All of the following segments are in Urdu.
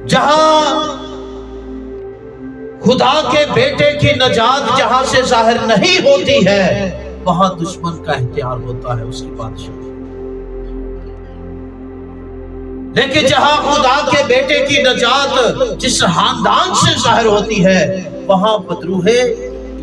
جہاں خدا کے بیٹے کی نجات جہاں سے ظاہر نہیں ہوتی ہے وہاں دشمن کا اختیار ہوتا ہے، اس کی بادشاہی۔ لیکن جہاں خدا کے بیٹے کی نجات جس خاندان سے ظاہر ہوتی ہے وہاں بدروہے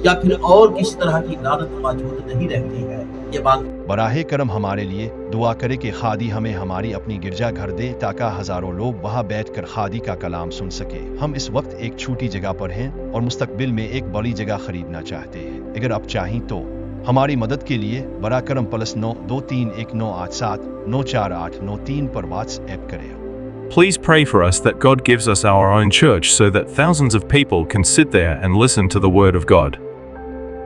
یا پھر اور کسی طرح کی لعنت موجود نہیں رہتی ہے۔ یہ بات براہ کرم ہمارے لیے دعا کرے کہ خادی ہمیں ہماری اپنی گرجا گھر دے تاکہ ہزاروں لوگ وہاں بیٹھ کر خادی کا کلام سن سکے۔ ہم اس وقت ایک چھوٹی جگہ پر ہیں اور مستقبل میں ایک بڑی جگہ خریدنا چاہتے ہیں۔ اگر آپ چاہیں تو ہماری مدد کے لیے براہ کرم +9231987948993 پر واٹس ایپ کریں۔ Please pray for us that God gives us our own church so that thousands of people can sit there and listen to the Word of God.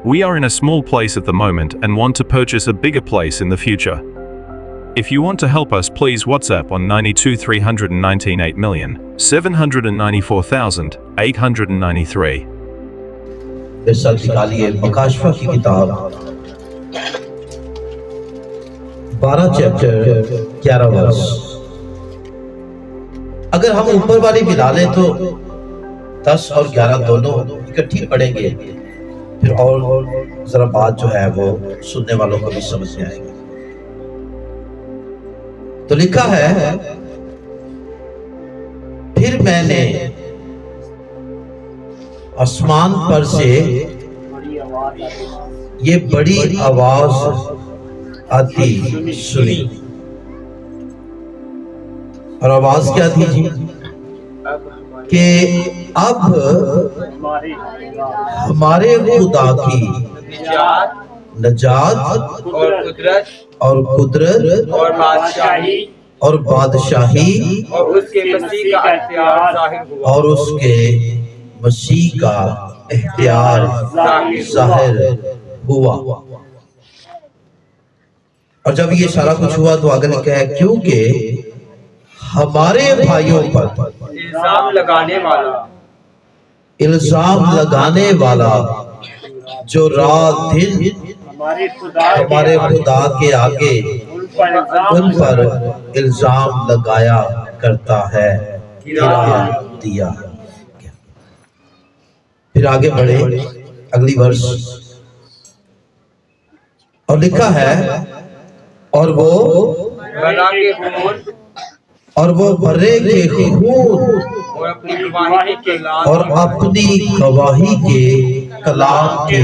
We are in a small place at the moment and want to purchase a bigger place in the future. If you want to help us, please WhatsApp on 92,319,894,893. اس سال نکالیے مکاشفہ کی کتاب 12 چیپٹر 11 ورس۔ اگر ہم اوپر والی ملا لیں تو 10 اور 11 دونوں اکٹھی پڑھیں گے، پھر اور ذرا بات جو ہے وہ سننے والوں کو بھی سمجھ میں آئے گی۔ تو لکھا ہے، پھر میں نے آسمان پر سے یہ بڑی آواز آتی سنی، اور آواز کیا تھی جی؟ کہ اب ہمارے خدا کی نجات اور قدرت اور بادشاہی اور اس کے مسیح کا اختیار ظاہر ہوا۔ اور جب یہ سارا کچھ ہوا تو آگے لکھا ہے، کیونکہ ہمارے بھائیوں پر الزام لگانے والا جو رات دن ہمارے خدا کے آگے ان پر الزام لگایا کرتا ہے، گرا دیا۔ پھر آگے بڑھے اگلی ورس، اور لکھا ہے، اور وہ برے کے خون اور اپنی گواہی کے کلام کے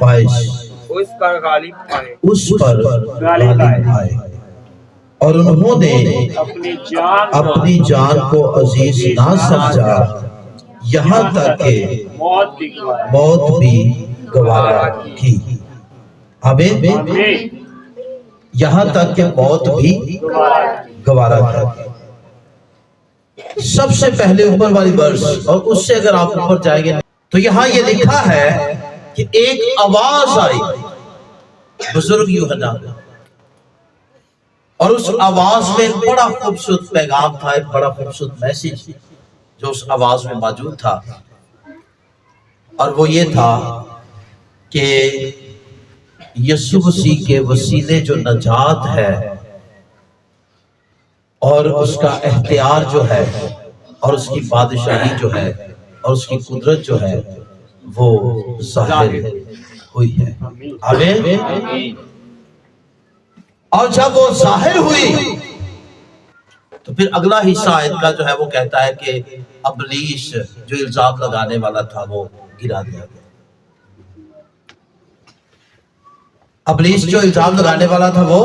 باعث اس پر غالب آئے، اور انہوں نے اپنی جان کو عزیز نہ سمجھا، یہاں تک کہ موت بھی گوارا کی۔ آمین۔ یہاں تک کہ موت بھی گوارا کی۔ سب سے پہلے اوپر والی ورس، اور اس سے اگر آپ اوپر جائیں گے تو یہاں یہ لکھا ہے کہ ایک آواز آئی، بزرگ یوحنا، اور اس آواز میں ایک بڑا خوبصورت پیغام تھا، ایک بڑا خوبصورت میسج جو اس آواز میں موجود تھا، اور وہ یہ تھا کہ یسوع مسیح کے وسیلے جو نجات ہے اور اس کا اختیار جو ہے اور اس کی بادشاہی جو ہے اور اس کی قدرت جو ہے وہ ظاہر ہوئی ہے۔ آمین۔ اور جب وہ ظاہر ہوئی تو پھر اگلا حصہ آیت کا جو ہے وہ کہتا ہے کہ ابلیس جو الزام لگانے والا تھا وہ گرا دیا گیا۔ ابلیس جو الزام لگانے والا تھا وہ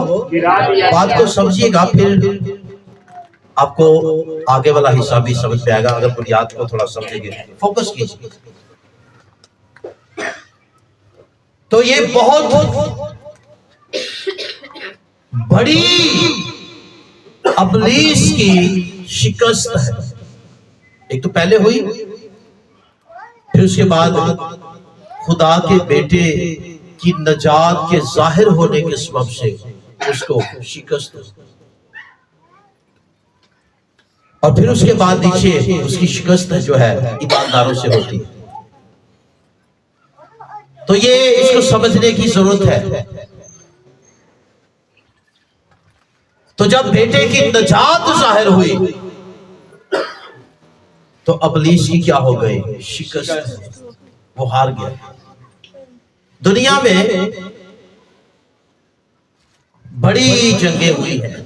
بات کو سمجھیے گا، پھر آپ کو آگے والا حصہ بھی سمجھ میں آئے گا اگر بنیاد کو تھوڑا سمجھیں گے، فوکس کیجیے۔ تو یہ بہت بڑی ابلیس کی شکست ہے۔ ایک تو پہلے ہوئی، پھر اس کے بعد خدا کے بیٹے کی نجات کے ظاہر ہونے کے سبب سے اس کو شکست ہوئی، اور پھر اس کے بعد دیکھیے اس کی شکست جو ہے ایمانداروں سے ہوتی ہے۔ تو یہ اس کو سمجھنے کی ضرورت ہے۔ تو جب بیٹے کی نجات ظاہر ہوئی تو ابلیس کی کیا ہو گئی؟ شکست، وہ ہار گیا۔ دنیا میں بڑی جنگیں ہوئی ہیں،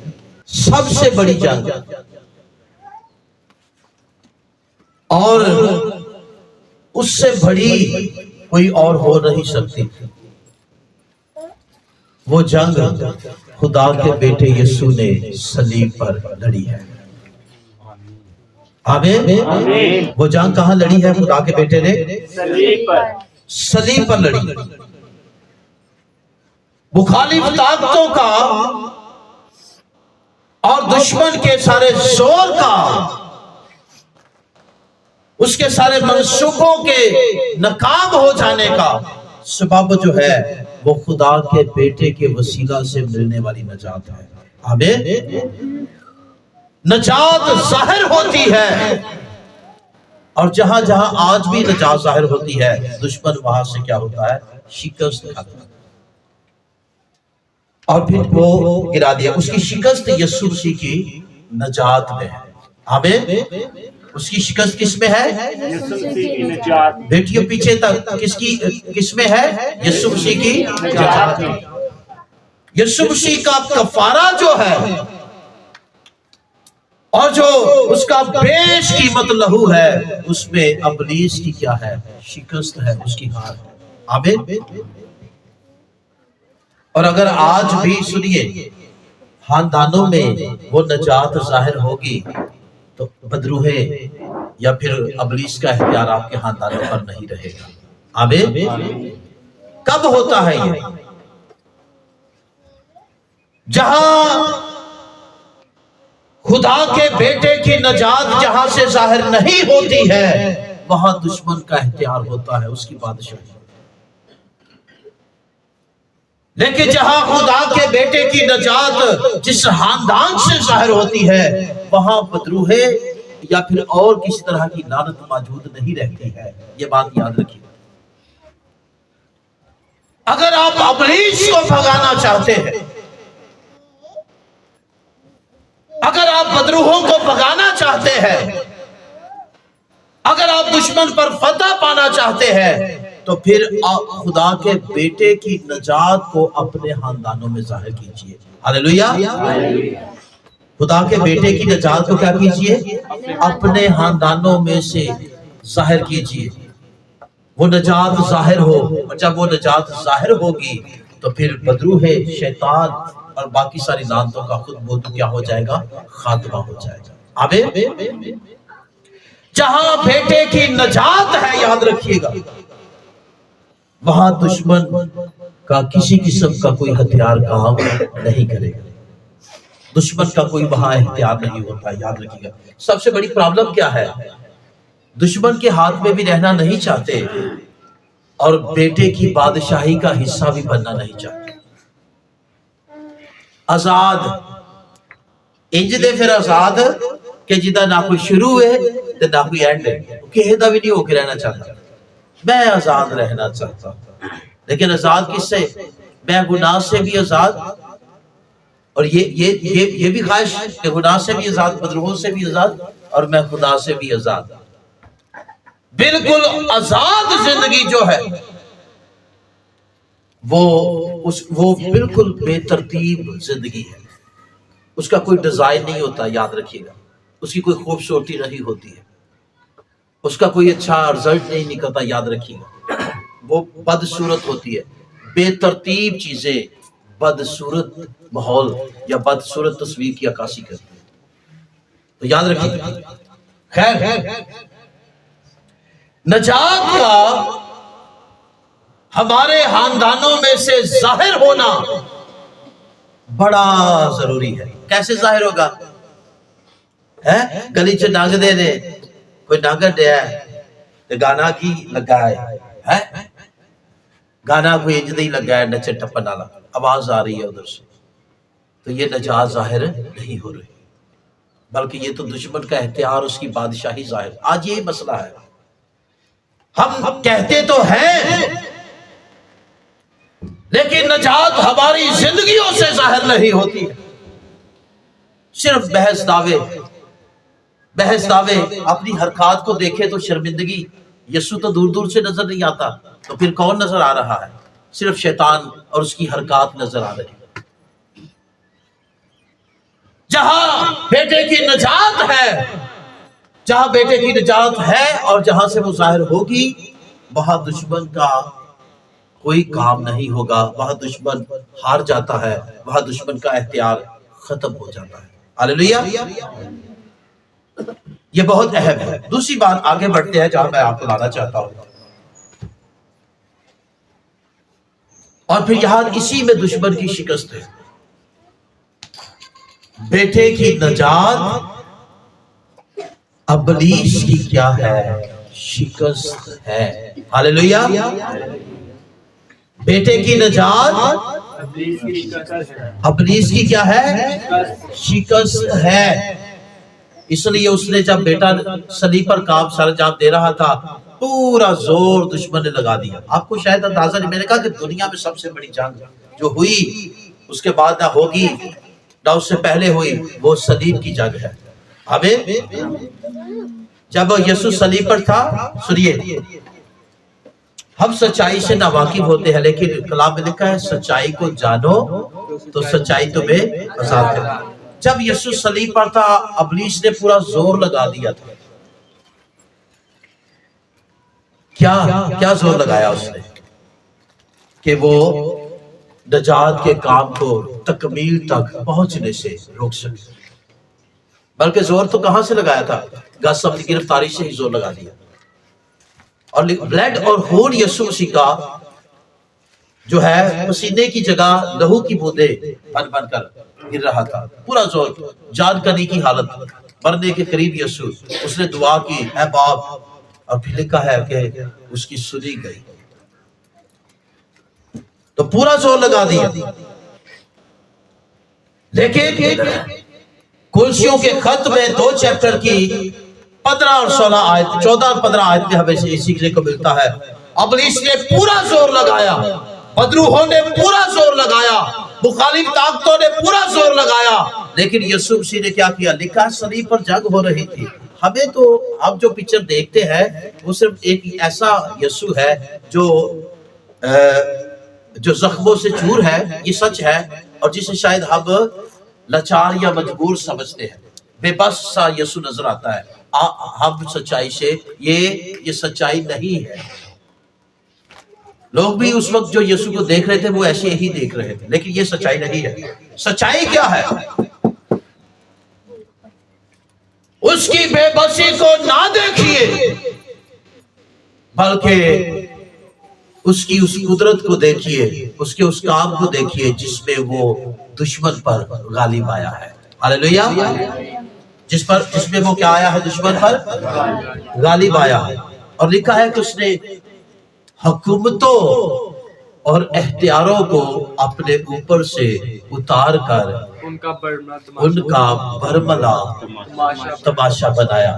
سب سے بڑی جنگ اور اس سے بڑی کوئی اور ہو نہیں سکتی، وہ جنگ خدا کے بیٹے یسوع نے صلیب پر لڑی ہے۔ آمین۔ وہ جنگ کہاں لڑی ہے؟ خدا کے بیٹے نے صلیب پر لڑی۔ مخالف طاقتوں کا اور دشمن کے سارے زور کا، اس کے سارے منصوبوں کے ناکام ہو جانے کا سبب جو ہے وہ خدا کے بیٹے کے وسیلہ سے ملنے والی نجات ہے۔ آمین۔ نجات ظاہر ہوتی ہے، اور جہاں جہاں آج بھی نجات ظاہر ہوتی ہے، دشمن وہاں سے کیا ہوتا ہے؟ شکست کھاتا ہے، اور پھر وہ گرا دیا۔ اس کی شکست یسوع مسیح کی نجات میں ہے۔ آمین۔ اس کی شکست کس میں ہے؟ یسوع مسیح کی نجات۔ بیٹھیو پیچھے تک، کس میں ہے؟ یسوع مسیح کی نجات میں۔ یسوع مسیح کا کفارہ جو ہے، اور جو اس کا بیش قیمت لہو ہے، اس میں ابلیس کی کیا ہے؟ شکست ہے، اس کی ہار ہے۔ آمین۔ اور اگر آج بھی سنیے خاندانوں میں وہ نجات ظاہر ہوگی تو بدروہے یا پھر ابلیس کا اختیار آپ کے خاندانوں پر نہیں رہے گا۔ آمین۔ کب ہوتا ہے یہ؟ جہاں خدا کے بیٹے کی نجات جہاں سے ظاہر نہیں ہوتی ہے، وہاں دشمن کا اختیار ہوتا ہے، اس کی بادشاہی۔ لیکن جہاں خدا کے بیٹے کی نجات جس خاندان سے ظاہر ہوتی ہے، وہاں بدروہے یا پھر اور کسی طرح کی لعنت موجود نہیں رہتی ہے۔ یہ بات یاد رکھیے۔ اگر آپ ابلیس کو بھگانا چاہتے ہیں، اگر آپ بدروہوں کو بھگانا چاہتے ہیں، اگر آپ دشمن پر فتح پانا چاہتے ہیں، تو پھر آپ خدا کے بیٹے کی نجات کو اپنے خاندانوں میں ظاہر کیجئے۔ ہاللیلویہ۔ خدا کے بیٹے کی نجات کو کیا کیجئے؟ اپنے خاندانوں میں سے ظاہر کیجئے۔ وہ نجات ظاہر ہو، اور جب وہ نجات ظاہر ہوگی تو پھر بدروہے، شیطان اور باقی ساری لعنتوں کا خود بہت کیا ہو جائے گا؟ خاتمہ ہو جائے گا۔ آمین۔ جہاں بیٹے کی نجات ہے، یاد رکھیے گا، وہاں دشمن کا کسی قسم کا کوئی ہتھیار کام نہیں کرے گا۔ دشمن کا کوئی وہاں اختیار نہیں ہوتا، یاد رکھیے گا۔ سب سے بڑی پرابلم کیا ہے؟ دشمن کے ہاتھ میں بھی رہنا نہیں چاہتے، اور بیٹے کی بادشاہی کا حصہ بھی بننا نہیں چاہتے۔ آزاد انج دے پھر آزاد کہ جدہ نہ کوئی شروع ہے تو نہ کوئی اینڈ ہے، کہے دا بھی نہیں ہو کے رہنا چاہتا۔ میں آزاد رہنا چاہتا ہوں، لیکن آزاد کس سے؟ میں گناہ سے بھی آزاد، اور یہ بھی خواہش کہ گناہ سے بھی آزاد، بدروہوں سے بھی آزاد، اور میں خدا سے بھی آزاد۔ بالکل آزاد زندگی جو ہے وہ بالکل بے ترتیب زندگی ہے۔ اس کا کوئی ڈیزائن نہیں ہوتا، یاد رکھیے گا۔ اس کی کوئی خوبصورتی نہیں ہوتی ہے، اس کا کوئی اچھا رزلٹ نہیں نکلتا، یاد رکھیے گا۔ وہ بدصورت ہوتی ہے، بے ترتیب چیزیں بدصورت ماحول یا بدصورت تصویر کی عکاسی کرتی ہے، تو یاد رکھیے گا۔ خیر، نجات کا ہمارے خاندانوں میں سے ظاہر ہونا بڑا ضروری ہے۔ کیسے ظاہر ہوگا؟ گلی چ ننگ دے نے کوئی ننگ ڈیا ہے، گانا کی لگا ہے، گانا کوئی انج نہیں لگا ہے نچے ٹپن والا، آواز آ رہی ہے ادھر سے، تو یہ نجات ظاہر نہیں ہو رہی، بلکہ یہ تو دشمن کا اختیار، اس کی بادشاہی ظاہر۔ آج یہی مسئلہ ہے، ہم کہتے تو ہیں لیکن نجات ہماری زندگیوں سے ظاہر نہیں ہوتی ہے، صرف بحث دعوے، بحث دعوے، اپنی حرکات کو دیکھے تو شرمندگی، یسوع تو دور دور سے نظر نہیں آتا، تو پھر کون نظر آ رہا ہے؟ صرف شیطان اور اس کی حرکات نظر آ رہی ہیں۔ جہاں بیٹے کی نجات ہے، جہاں بیٹے کی نجات ہے اور جہاں سے وہ ظاہر ہوگی، وہاں دشمن کا کوئی کام نہیں ہوگا، وہاں دشمن ہار جاتا ہے، وہاں دشمن کا اختیار ختم ہو جاتا ہے۔ ہاللیلویا۔ یہ بہت اہم ہے۔ دوسری بات، آگے بڑھتے ہیں جہاں میں آپ کو لانا چاہتا ہوں، اور پھر یہاں اسی میں دشمن کی شکست ہے۔ بیٹے کی نجات ابلیس کی کیا ہے؟ شکست ہے۔ ہاللیلویا۔ بیٹے کی نجات ابلیس کی کیا ہے؟ شکست ہے۔ اس لیے اس نے جب بیٹا صلیب پر کام سر جاب دے رہا تھا، پورا زور دشمن نے لگا دیا۔ آپ کو شاید اندازہ نہیں، میں نے کہا کہ دنیا میں سب سے بڑی جنگ جو ہوئی، اس کے بعد نہ ہوگی نہ اس سے پہلے ہوئی، وہ صلیب کی جنگ ہے۔ آمین۔ جب یسوع صلیب پر تھا، سنیے، ہم سچائی سے ناواقف ہوتے ہیں، لیکن کلام میں لکھا ہے سچائی کو جانو تو سچائی تمہیں آزاد کرے۔ جب یسوع صلیب پر تھا، ابلیس نے پورا زور لگا دیا تھا۔ کیا زور لگایا اس نے کہ وہ نجات کے کام کو تکمیل تک پہنچنے سے روک سکے؟ بلکہ زور تو کہاں سے لگایا تھا؟ غصب کی گرفتاری سے ہی زور لگا دیا۔ اور بلڈ اور خون یسوع مسیح کا جو ہے پسینے کی جگہ لہو کی بوندیں بن بن کر گر رہا تھا، پورا زور، جان کنی کی حالت، مرنے کے قریب یسوع، اس نے دعا کی، اے باپ، اور پھر لکھا ہے کہ اس کی سنی گئی، تو پورا زور لگا دیا۔ لیکن کلسیوں کے خط میں 2 چیپٹر کی 15 اور 16 آیت، 14 اور 15 آیت میں ہمیں سیکھنے کو ملتا ہے، ابلیس نے پورا زور لگایا، بدروحوں نے پورا زور لگایا، مخالف طاقتوں نے پورا زور لگایا، لیکن یسوع مسیح نے کیا کیا؟ لکھا صلیب پر جنگ ہو رہی تھی۔ ہمیں تو اب جو پکچر دیکھتے ہیں وہ صرف ایک ایسا یسوع ہے جو زخموں سے چور ہے، یہ سچ ہے، اور جسے شاید ہم لاچار یا مجبور سمجھتے ہیں، بے بس سا یسوع نظر آتا ہے۔ ہم سچائی سے یہ سچائی نہیں ہے۔ لوگ بھی اس وقت جو یسوع کو دیکھ رہے تھے وہ ایسے ہی دیکھ رہے تھے، لیکن یہ سچائی نہیں ہے۔ سچائی کیا ہے؟ اس کی بے بسی کو نہ دیکھیے، بلکہ اس کی اس قدرت کو دیکھیے، اس کے اس کام کو دیکھیے جس میں وہ دشمن پر غالب آیا ہے۔ ہاللیلویا۔ جس میں وہ کیا آیا ہے؟ دشمن پر غالب آیا ہے، اور لکھا ہے کہ اس نے حکومتوں اور اختیاروں کو اپنے اوپر سے اتار کر ان کا برملا تماشا بنایا،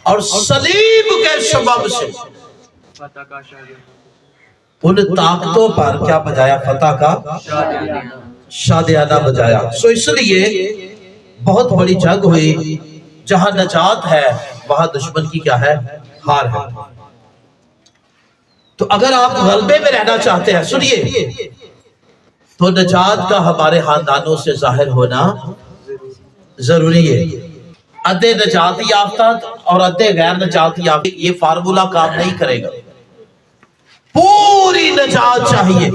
اور صلیب کے سبب سے ان طاقتوں پر کیا بجایا؟ فتح کا شادیانہ بجایا۔ سو اس لیے بہت بڑی جنگ ہوئی، جہاں نجات ہے وہاں دشمن کی کیا ہے؟ ہار ہے۔ تو اگر آپ غلبے میں رہنا چاہتے ہیں، سنیے، تو نجات کا ہمارے خاندانوں سے ظاہر ہونا ضروری ہے۔ ادھے نجات یافتہ اور ادھے غیر نجات یافتہ، یہ فارمولا کام نہیں کرے گا۔ پوری نجات چاہیے،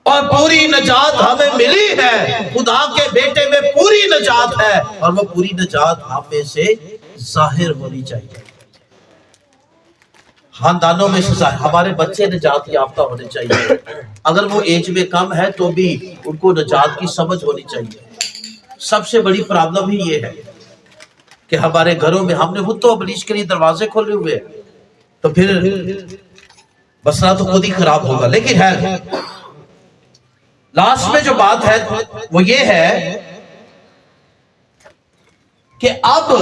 اور پوری نجات ہمیں ملی ہے، خدا کے بیٹے میں پوری نجات ہے، اور وہ پوری نجات ہم میں سے ظاہر ہونی چاہیے۔ خاندانوں میں سے ظاہر، ہمارے بچے نجات یافتہ ہونے چاہیے، اگر وہ ایج میں کم ہے تو بھی ان کو نجات کی سمجھ ہونی چاہیے۔ سب سے بڑی پرابلم ہی یہ ہے کہ ہمارے گھروں میں ہم نے خود تو ابلیس کے لیے دروازے کھولے ہوئے ہیں، تو پھر مسئلہ تو خود ہی خراب ہوگا۔ لیکن ہے لاسٹ میں جو بات ہے وہ یہ ہے کہ اب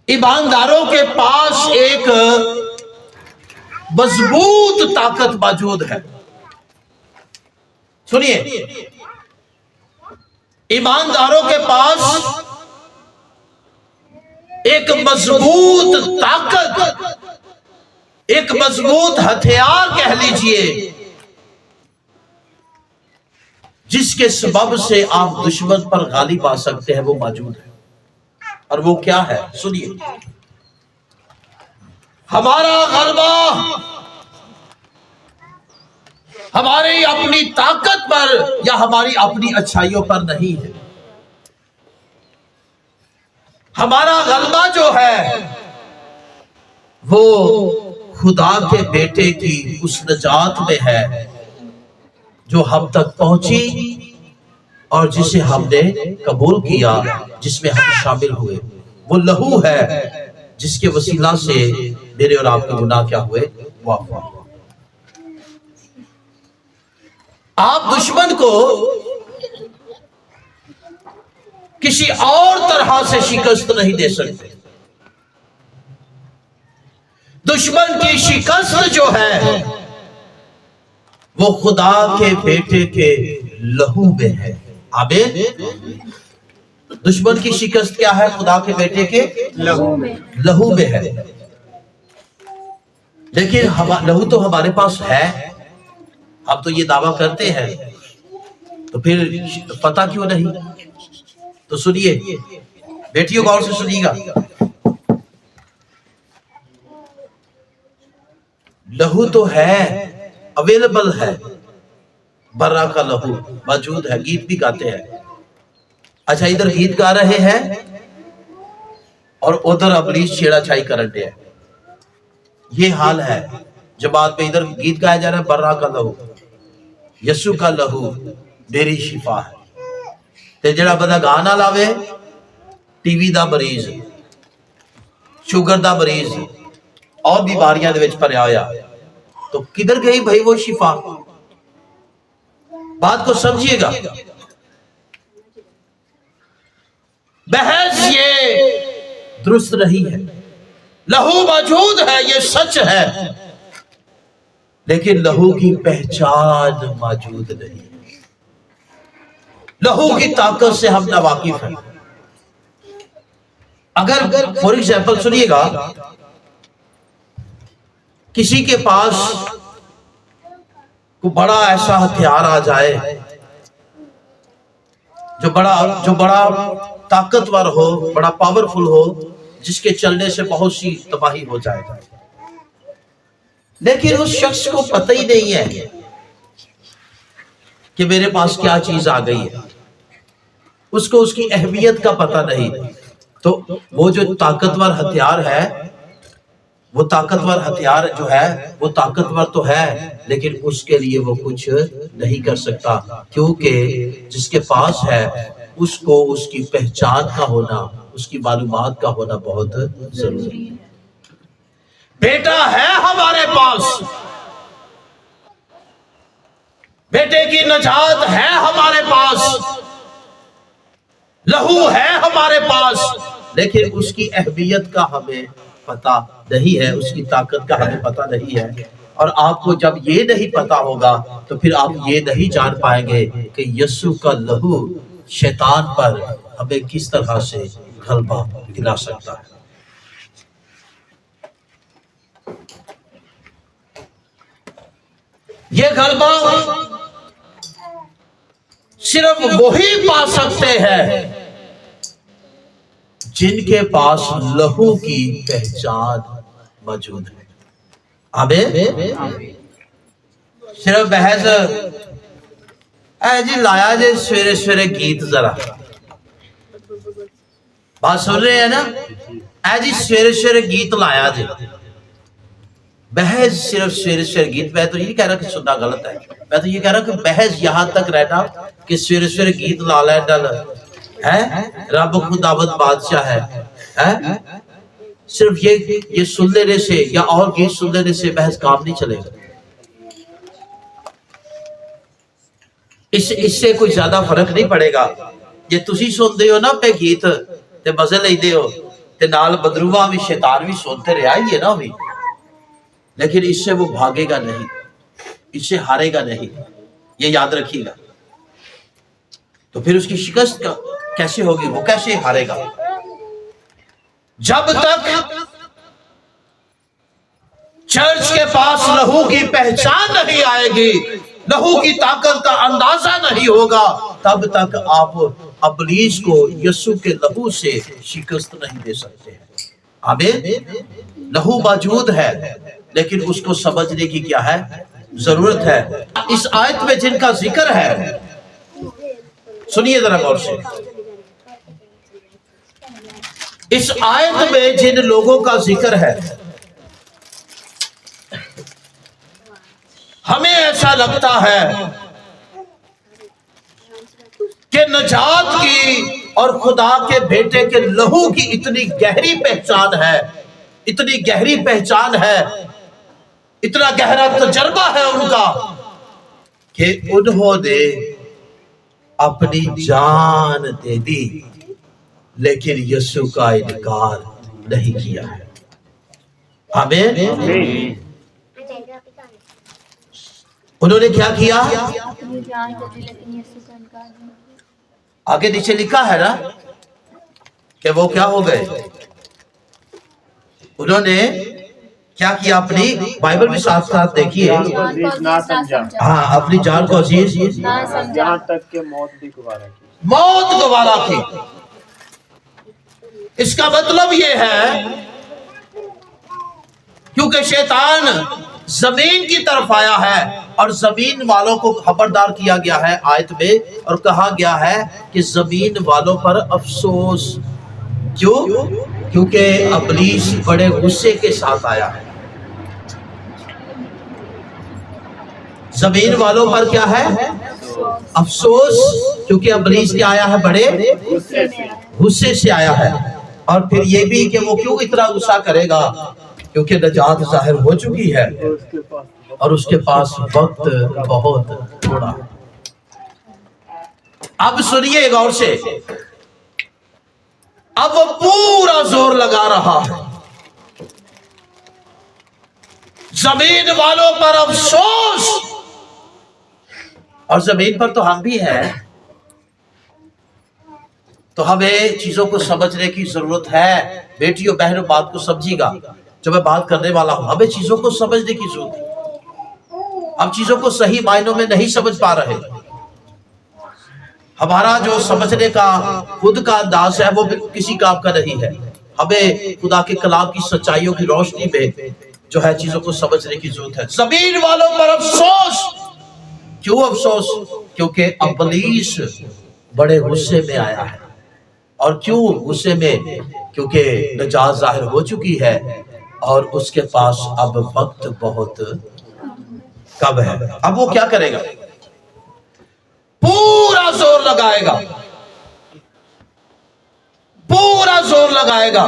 ایمانداروں کے پاس ایک مضبوط طاقت موجود ہے۔ سنیے، ایمانداروں کے پاس ایک مضبوط طاقت، ایک مضبوط ہتھیار کہہ لیجئے، جس کے سبب سے آپ دشمن پر غالب آ سکتے ہیں، وہ موجود ہے۔ اور وہ کیا ہے؟ سنیے، ہمارا غلبہ ہماری اپنی طاقت پر یا ہماری اپنی اچھائیوں پر نہیں ہے۔ ہمارا غلبہ جو ہے وہ خدا کے بیٹے کی اس نجات میں ہے جو ہم تک پہنچی اور جسے ہم نے قبول کیا، جس میں ہم شامل ہوئے۔ وہ لہو ہے جس کے وسیلہ سے میرے اور آپ کے گناہ کیا ہوئے؟ معاف ہوئے۔ آپ دشمن کو کسی اور طرح سے شکست نہیں دے سکتے۔ دشمن کی شکست جو ہے وہ خدا کے بیٹے کے لہو میں ہے۔ آمین۔ دشمن کی شکست کیا ہے؟ خدا کے بیٹے کے لہو میں ہے۔ لیکن لہو تو ہمارے پاس ہے، ہم تو یہ دعویٰ کرتے ہیں، تو پھر پتہ کیوں نہیں؟ تو سنیے بیٹیوں، غور سے سنیے گا، لہو تو ہے، اویلیبل ہے، برا کا لہو موجود ہے، گیت بھی گاتے ہیں۔ اچھا، ادھر گیت گا رہے ہیں اور ادھر ابلیس چھیڑا چھائی کرتے ہیں۔ یہ حال ہے جماعت میں، ادھر گیت گایا جا رہا ہے، برا کا لہو، یسو کا لہو میری شفا ہے۔ تے جڑا بندہ گانا لاوے، ٹی وی دا مریض، شوگر دا مریض اور بیماریاں دے وچ پڑیا ہویا، تو کدھر گئی بھائی وہ شفا؟ بات کو سمجھیے گا۔ بحث یہ درست نہیں ہے۔ لہو موجود ہے، یہ سچ ہے، لیکن لہو کی پہچان موجود نہیں ہے۔ لہو کی طاقت سے ہم ناواقف ہیں۔ اگر فور ایگزامپل سنیے گا، کسی کے پاس کوئی بڑا ایسا ہتھیار آ جائے جو بڑا طاقتور ہو، بڑا پاورفل ہو، جس کے چلنے سے بہت سی تباہی ہو جائے گا، لیکن اس شخص کو پتہ ہی نہیں ہے کہ میرے پاس کیا چیز آ گئی ہے، اس کو اس کی اہمیت کا پتہ نہیں، تو وہ جو طاقتور ہتھیار ہے، وہ طاقتور ہتھیار جو ہے وہ طاقتور تو ہے، لیکن اس کے لیے وہ کچھ نہیں کر سکتا، کیونکہ جس کے پاس ہے اس کو اس کی پہچان کا ہونا، اس کی معلومات کا ہونا بہت ضروری ہے۔ بیٹا ہے ہمارے پاس، بیٹے کی نجات ہے ہمارے پاس، لہو ہے ہمارے پاس، لیکن اس کی اہمیت کا ہمیں پتہ نہیں ہے، اس کی طاقت کا ہمیں پتہ نہیں ہے۔ اور آپ کو جب یہ نہیں پتا ہوگا تو پھر آپ یہ نہیں جان پائیں گے کہ یسوع کا لہو شیطان پر ہمیں کس طرح سے غلبہ دلا سکتا ہے۔ یہ غلبہ صرف وہی پا سکتے ہیں جن کے پاس لہو کی پہچان موجود ہے۔ آمین۔ صرف بحث اے جی لایا جی سویرے سویرے گیت، ذرا بات سن رہے ہیں نا، اے جی سویرے سویرے گیت لایا جی، بحث صرف سویرے سویرے گیت۔ میں تو یہ کہہ رہا کہ سننا غلط ہے، میں تو یہ کہہ رہا کہ بحث یہاں تک رہنا کہ سویرے سویرے گیت لا لے ڈل ہے، رب خداوند بادشاہ ہے، صرف یہ سن لینے سے یا اور گیت سن لینے سے بحث کام نہیں چلے گا۔ اس سے کوئی زیادہ فرق نہیں پڑے گا۔ یہ تسی سنتے ہو نا پہ گیت تے مزے لیندے ہو تے نال بدروواں بھی شیطان بھی سنتے رہا ہی ہے نا بھی، لیکن اس سے وہ بھاگے گا نہیں، اس سے ہارے گا نہیں، یہ یاد رکھیے گا۔ تو پھر اس کی شکست کیسے ہوگی؟ وہ کیسے ہارے گا؟ جب تک چرچ کے پاس لہو کی پہچان نہیں آئے گی، لہو کی طاقت کا اندازہ نہیں ہوگا، تب تک آپ ابلیس کو یسوع کے لہو سے شکست نہیں دے سکتے ہیں۔ آمین۔ لہو موجود ہے لیکن اس کو سمجھنے کی کیا ہے؟ ضرورت ہے۔ اس آیت میں جن کا ذکر ہے، سنیے ذرا غور سے، اس آیت میں جن لوگوں کا ذکر ہے، ہمیں ایسا لگتا ہے کہ نجات کی اور خدا کے بیٹے کے لہو کی اتنی گہری پہچان ہے، اتنی گہری پہچان ہے، اتنا گہرا تجربہ ہے ان کا کہ انہوں نے اپنی جان دے دی لیکن یسوع کا انکار نہیں کیا ہے۔ آمین۔ انہوں نے کیا کیا؟ آگے نیچے لکھا ہے نا کہ وہ کیا ہو گئے؟ انہوں نے کیا کیا؟ اپنی بائبل بھی ساتھ ساتھ دیکھیے، ہاں، اپنی جان کو عزیز یہاں تک کہ موت بھی گوارا کی، موت گوارا کی۔ اس کا مطلب یہ ہے کیونکہ شیطان زمین کی طرف آیا ہے اور زمین والوں کو خبردار کیا گیا ہے آیت میں، اور کہا گیا ہے کہ زمین والوں پر افسوس۔ کیوں؟ کیونکہ ابلیس بڑے غصے کے ساتھ آیا ہے۔ زمین والوں پر کیا ہے؟ افسوس، کیونکہ ابلیس کیا آیا ہے؟ بڑے غصے سے آیا ہے۔ اور پھر یہ بھی کہ وہ کیوں اتنا غصہ کرے گا؟ کیونکہ نجات ظاہر ہو چکی ہے اور اس کے پاس وقت بہت تھوڑا ہے۔ اب سنیے غور سے، اب وہ پورا زور لگا رہا ہے، زمین والوں پر افسوس، اور زمین پر تو ہم بھی ہیں، تو ہمیں چیزوں کو سمجھنے کی ضرورت ہے۔ بیٹیوں بہنوں، بات کو سمجھیے گا جو میں بات کرنے والا ہوں، ہمیں چیزوں کو سمجھنے کی ضرورت ہے۔ ہم چیزوں کو صحیح معنوں میں نہیں سمجھ پا رہے، ہمارا جو سمجھنے کا خود کا انداز ہے وہ کسی کام کا نہیں ہے۔ ہمیں خدا کے کلام کی سچائیوں کی روشنی میں جو ہے چیزوں کو سمجھنے کی ضرورت ہے۔ زمین والوں پر افسوس، کیوں افسوس؟ کیونکہ ابلیس بڑے غصے میں آیا ہے۔ اور کیوں غصے میں؟ کیونکہ نجات ظاہر ہو چکی ہے اور اس کے پاس اب وقت بہت کم ہے۔ اب وہ کیا کرے گا؟ پورا زور لگائے گا، پورا زور لگائے گا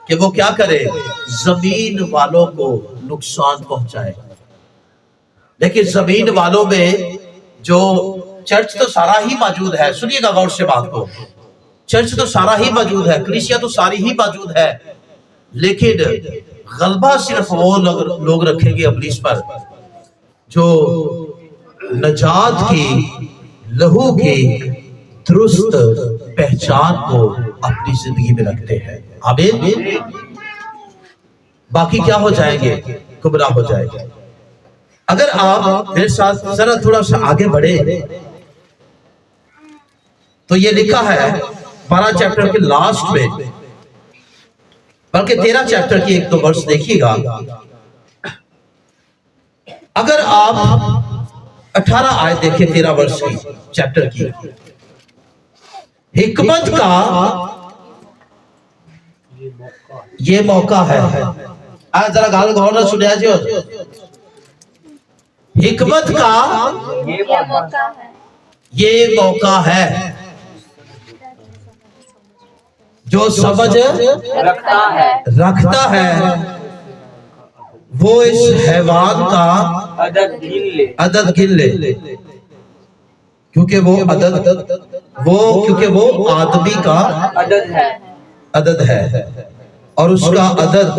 کہ وہ کیا کرے؟ زمین والوں کو نقصان پہنچائے۔ لیکن زمین والوں میں جو چرچ تو سارا ہی موجود ہے، سنیے گا غور سے بات کو، چرچ تو سارا ہی موجود ہے، کلیسیا تو ساری ہی موجود ہے، لیکن غلبہ صرف وہ لوگ رکھیں گے ابلیس پر جو نجات کی، لہو کی درست پہچان کو اپنی زندگی میں رکھتے ہیں۔ آمین۔ باقی کیا ہو جائیں گے؟ گمراہ ہو جائیں گے۔ اگر آپ میرے ساتھ ذرا تھوڑا سا آگے بڑھے تو یہ لکھا ہے 12 چیپٹر کے لاسٹ میں، بلکہ 13 چیپٹر کی 1-2 ورس دیکھیے گا۔ اگر آپ 18 آیت دیکھیں 13 ورس کی چیپٹر کی، حکمت کا یہ موقع ہے۔ آج ذرا گال غور نہ سنیا جی، حکمت کا یہ موقع ہے۔ جو سمجھ رکھتا ہے وہ اس حیوان کا عدد گن لے، کیونکہ وہ آدمی کا عدد ہے اور اس کا عدد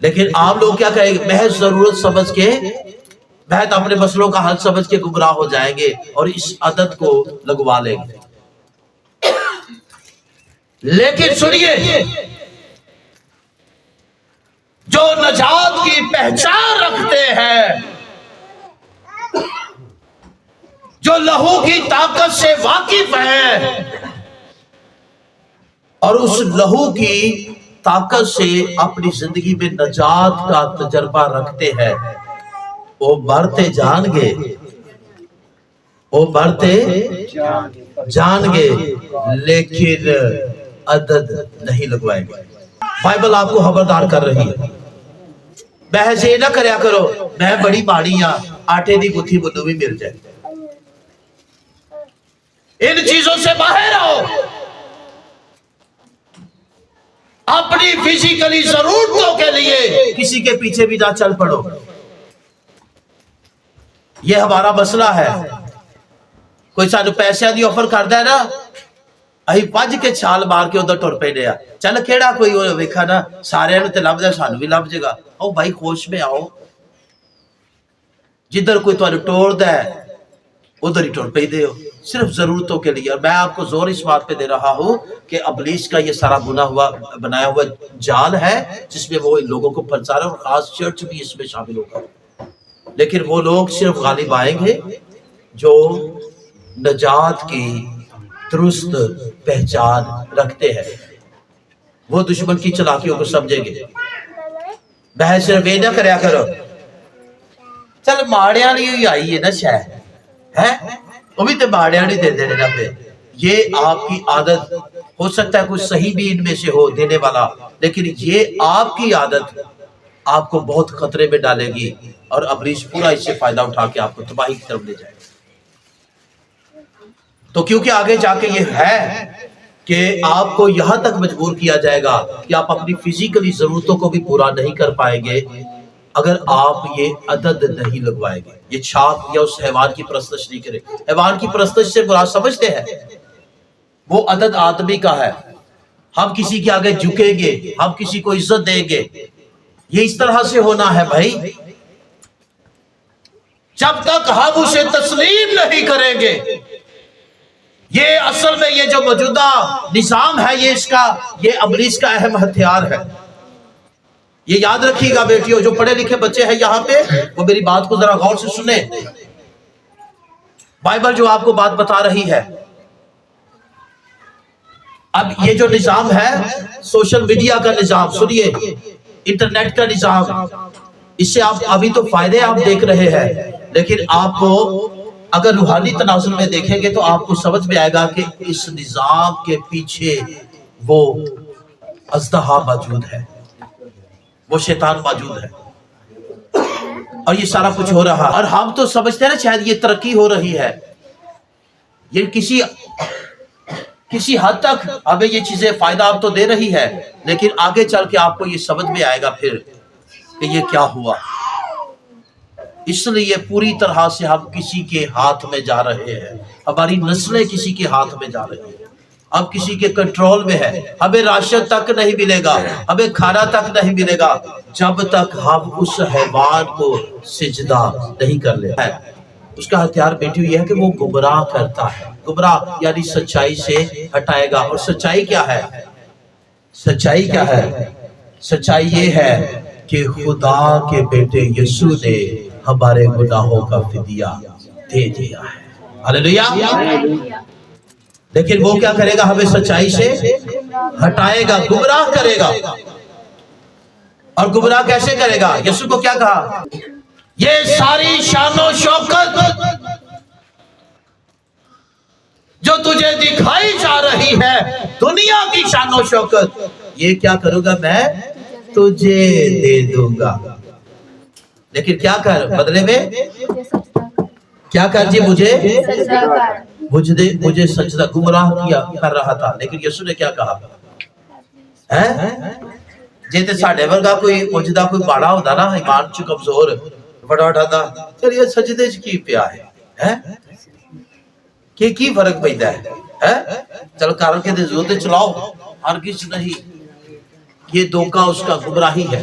لیکن عام لوگ کیا کہیں گے؟ محض ضرورت سمجھ کے، محض اپنے مسئلوں کا حل سمجھ کے گمراہ ہو جائیں گے اور اس عادت کو لگوا لیں گے۔ لیکن سنیے، جو نجات کی پہچان رکھتے ہیں، جو لہو کی طاقت سے واقف ہیں اور اس لہو کی طاقت سے اپنی زندگی میں نجات کا تجربہ رکھتے ہیں، وہ مرتے جان گے، وہ مرتے جان گے، لیکن عدد نہیں لگوائیں گے۔ بائبل آپ کو خبردار کر رہی ہے، محض یہ نہ کریا کرو میں بڑی ماڑی ہاں، آٹے دی گتھی منو بھی مل جائے۔ ان چیزوں سے باہر آؤ، اپنی فزیکلی ضرورتوں کے لیے کسی کے پیچھے بھی نہ چل پڑو۔ یہ ہمارا مسئلہ ہے۔ کوئی سانو پیسے دی آفر کردا ہے نا، اہی پج کے چھال مار کے ادھر ٹر پینے آ، چل کیڑا کوئی ویکھا نا سارے نوں تے لب دے، سانو بھی لب جے گا۔ او بھائی خوش میں آؤ، جدھر کوئی تانوں ٹوردا ہے ادھر ہی ٹر پے دے ہو، صرف ضرورتوں کے لیے۔ اور میں آپ کو زور اس بات پہ دے رہا ہوں کہ ابلیس کا یہ سارا بنایا ہوا جال ہے جس میں وہ ان لوگوں کو پھنسا رہا ہے، اور خاص چرچ بھی اس میں شامل ہوگا۔ لیکن وہ لوگ صرف غالب آئیں گے جو نجات کی درست پہچان رکھتے ہیں، وہ دشمن کی چلاکیوں کو سمجھیں گے۔ بحث صرف یہ نہ کریا کرو چل ماڑیاں نہیں آئی ہے نا شاید ہے، وہ بھی تو ماڑیاں نہیں دے دینے نا پہ۔ یہ آپ کی عادت ہو سکتا ہے کچھ صحیح بھی ان میں سے ہو دینے والا، لیکن یہ آپ کی عادت آپ کو بہت خطرے میں ڈالے گی اور ابلیس پورا اس سے فائدہ اٹھا کے آپ کو تباہی کی طرف لے جائے گا۔ تو کیونکہ آگے جا کے یہ ہے کہ آپ کو یہاں تک مجبور کیا جائے گا کہ آپ اپنی فزیکلی ضرورتوں کو بھی پورا نہیں کر پائیں گے اگر آپ یہ عدد نہیں لگوائیں گے، یہ چھاپ یا اس حیوان کی پرستش نہیں کریں۔ حیوان کی پرستش سے مراد سمجھتے ہیں وہ عدد آدمی کا ہے، ہم کسی کے آگے جھکیں گے، ہم کسی کو عزت دیں گے، یہ اس طرح سے ہونا ہے بھائی۔ جب تک ہم اسے تسلیم نہیں کریں گے، یہ اصل میں یہ جو موجودہ نظام ہے یہ ابلیس کا اہم ہتھیار ہے۔ یہ یاد رکھیے گا بیٹیوں، جو پڑھے لکھے بچے ہیں یہاں پہ وہ میری بات کو ذرا غور سے سنیں۔ بائبل جو آپ کو بات بتا رہی ہے، اب یہ جو نظام ہے سوشل میڈیا کا نظام، سنیے انٹرنیٹ کا نظام، اس سے آپ ابھی تو فائدے آپ دیکھ رہے ہیں، لیکن آپ کو اگر روحانی تناظر میں دیکھیں گے تو آپ کو سمجھ میں آئے گا کہ اس نظام کے پیچھے وہ اژدہا موجود ہے، وہ شیطان موجود ہے، اور یہ سارا کچھ ہو رہا ہے۔ اور ہم تو سمجھتے ہیں نا شاید یہ ترقی ہو رہی ہے، یہ کسی حد تک ہمیں یہ چیزیں فائدہ آپ تو دے رہی ہے، لیکن آگے چل کے آپ کو یہ سمجھ میں آئے گا پھر کہ یہ کیا ہوا۔ اس لیے پوری طرح سے ہم کسی کے ہاتھ میں جا رہے ہیں، ہماری نسلیں کسی کے ہاتھ میں جا رہی ہیں، اب کسی کے کنٹرول میں ہے۔ ہمیں راشن تک نہیں ملے گا، ہمیں کھانا تک نہیں ملے گا جب تک ہم اس حیوان کو سجدہ نہیں کر لیں۔ اس کا ہتھیار بیٹی یہ ہے کہ وہ گمراہ کرتا ہے، گمراہ یعنی سچائی سے ہٹائے گا۔ اور سچائی کیا ہے؟ سچائی کیا ہے؟ سچائی یہ ہے کہ خدا کے بیٹے یسوع نے ہمارے گناہوں کا فدیہ دے دیا ہے۔ ہاللیلویہ۔ لیکن وہ کیا کرے گا؟ ہمیں سچائی سے ہٹائے گا، گمراہ کرے گا۔ اور گمراہ کیسے کرے گا؟ یسوع کو کیا کہا؟ یہ ساری شان و شوکت جو تجھے دکھائی جا رہی ہے، دنیا کی شان و شوکت، یہ کیا کروں گا؟ میں تجھے دے دوں گا۔ لیکن کیا کر بدلے میں؟ کیا کر جی؟ مجھے سجدہ گمراہ کیا کر رہا تھا، لیکن یسوع نے کیا کہا؟ جی تے ساڈے ورگا کوئی موجودہ کوئی باڑا ہوتا نا ایمان چ کمزور بڑا اٹھاتا چلیے سجدے چ کی پیا ہے کہ کی فرق پیندا ہے؟ چل کر کے زور تے چلاؤ، ہرگز نہیں۔ یہ دھوکہ اس کا گمراہی ہے،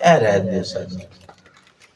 ਇਹ ਰਹਿੰਦੇ ਸਨ,